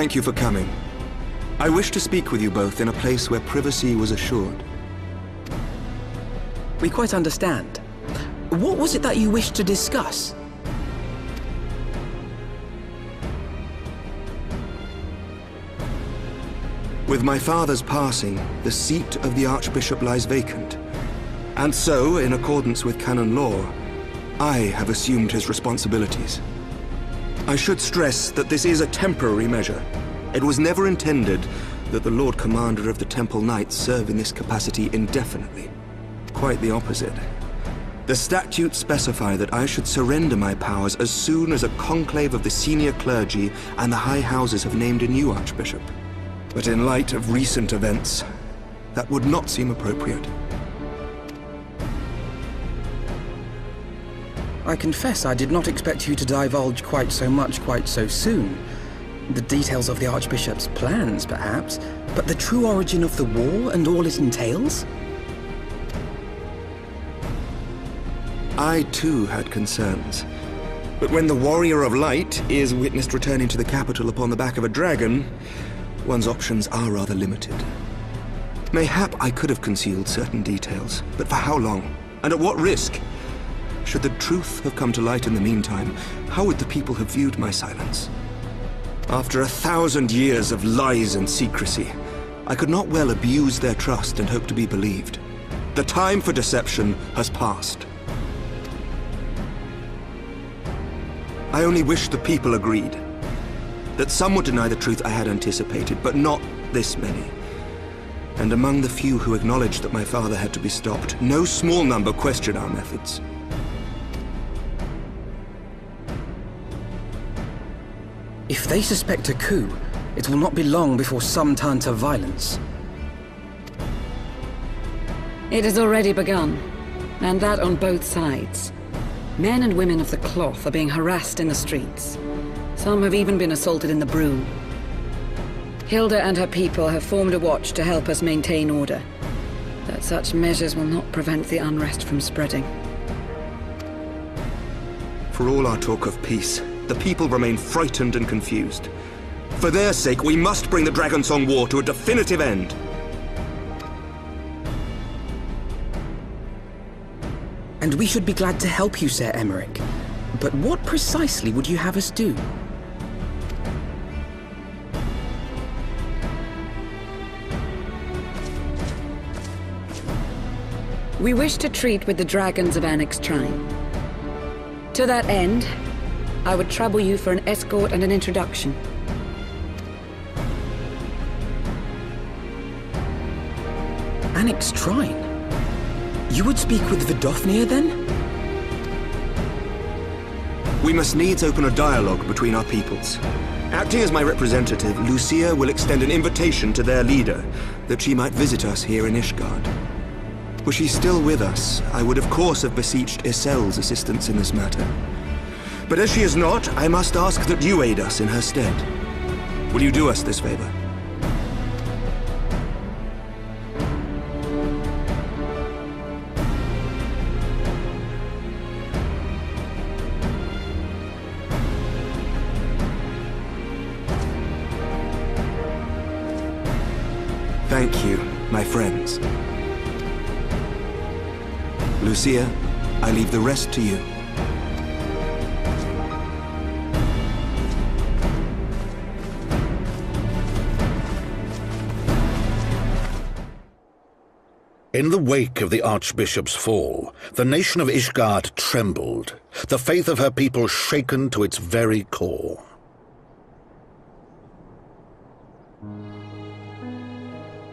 thank you for coming. I wish to speak with you both in a place where privacy was assured. We quite understand. What was it that you wished to discuss? With my father's passing, the seat of the archbishop lies vacant. And so, in accordance with canon law, I have assumed his responsibilities. I should stress that this is a temporary measure. It was never intended that the Lord Commander of the Temple Knights serve in this capacity indefinitely. Quite the opposite. The statutes specify that I should surrender my powers as soon as a conclave of the senior clergy and the high houses have named a new archbishop. But in light of recent events, that would not seem appropriate. I confess I did not expect you to divulge quite so much quite so soon. The details of the Archbishop's plans, perhaps, but the true origin of the war and all it entails? I too had concerns. But when the Warrior of Light is witnessed returning to the capital upon the back of a dragon, one's options are rather limited. Mayhap I could have concealed certain details, but for how long? And at what risk? Should the truth have come to light in the meantime, how would the people have viewed my silence? After 1,000 years of lies and secrecy, I could not well abuse their trust and hope to be believed. The time for deception has passed. I only wish the people agreed. That some would deny the truth I had anticipated, but not this many. And among the few who acknowledged that my father had to be stopped, no small number questioned our methods. If they suspect a coup, it will not be long before some turn to violence. It has already begun, and that on both sides. Men and women of the cloth are being harassed in the streets. Some have even been assaulted in the broom. Hilda and her people have formed a watch to help us maintain order. But such measures will not prevent the unrest from spreading. For all our talk of peace, the people remain frightened and confused. For their sake, we must bring the Dragonsong War to a definitive end. And we should be glad to help you, Ser Aymeric. But what precisely would you have us do? We wish to treat with the dragons of Anyx Trine. To that end, I would trouble you for an escort and an introduction. Anyx Trine? You would speak with Vidofnir, then? We must needs open a dialogue between our peoples. Acting as my representative, Lucia will extend an invitation to their leader, that she might visit us here in Ishgard. Were she still with us, I would of course have beseeched Isel's assistance in this matter. But as she is not, I must ask that you aid us in her stead. Will you do us this favor? Thank you, my friends. Lucia, I leave the rest to you. In the wake of the Archbishop's fall, the nation of Ishgard trembled, the faith of her people shaken to its very core.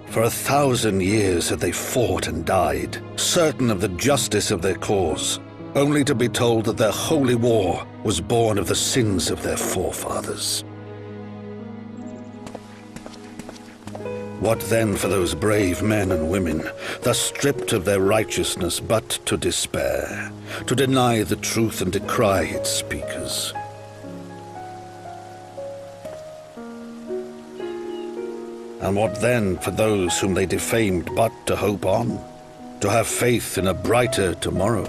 For 1,000 years had they fought and died, certain of the justice of their cause, only to be told that their holy war was born of the sins of their forefathers. What then for those brave men and women, thus stripped of their righteousness but to despair, to deny the truth and decry its speakers? And what then for those whom they defamed but to hope on, to have faith in a brighter tomorrow?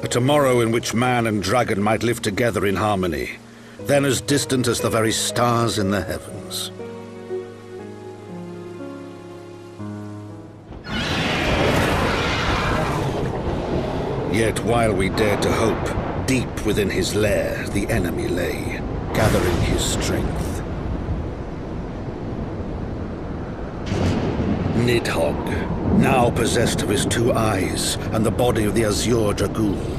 A tomorrow in which man and dragon might live together in harmony, then as distant as the very stars in the heavens. Yet while we dared to hope, deep within his lair the enemy lay, gathering his strength. Nidhogg, now possessed of his 2 eyes and the body of the Azure Dragoon,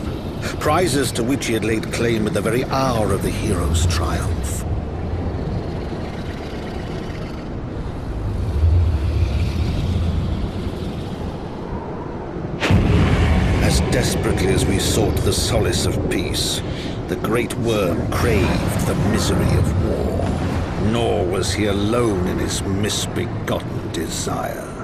prizes to which he had laid claim at the very hour of the hero's triumph. As desperately as we sought the solace of peace, the great worm craved the misery of war. Nor was he alone in his misbegotten desire.